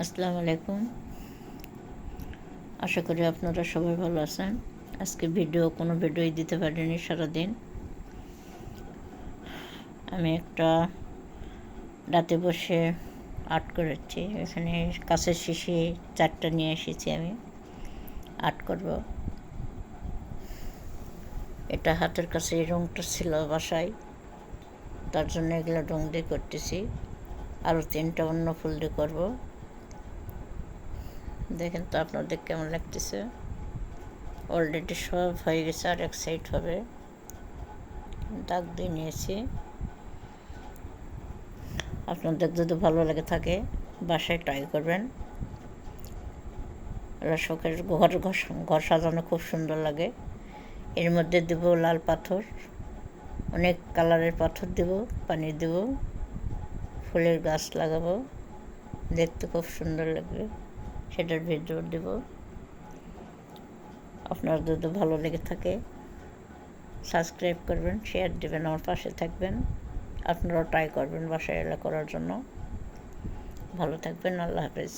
আসসালামু আলাইকুম। আশা করি আপনারা সবাই ভালো আছেন। আজকে কোনো ভিডিওই দিতে পারিনি সারাদিন। আমি একটা রাতে বসে আর্ট করেছি। এখানে কাঁচের শিশি 4টা নিয়ে এসেছি, আমি আর্ট করব। এটা হাতের কাছে এই রঙটা ছিল বাসায়, তার জন্য এগুলো রঙ দিয়ে করতেছি। আরও 3টা অন্য ফুল দিয়ে করবো। দেখেন তো আপনাদের কেমন লাগতেছে। অলরেডি সব হয়ে গেছে, আর এক সাইড হবে। দাগ দিয়ে নিয়েছি। আপনাদের যদি ভালো লাগে থাকে বাসায় ট্রাই করবেন। শখের ঘর সাজানো খুব সুন্দর লাগে। এর মধ্যে দেব লাল পাথর, অনেক কালারের পাথর দেব, পানি দেব, ফুলের গাছ লাগাবো, দেখতে খুব সুন্দর লাগবে। সেটার ভিডিও দেব। আপনার যদি ভালো লেগে থাকে সাবস্ক্রাইব করবেন, শেয়ার দেবেন, আমার পাশে থাকবেন। আপনারাও ট্রাই করবেন বাসায় এলা করার জন্য। ভালো থাকবেন। আল্লাহ হাফেজ।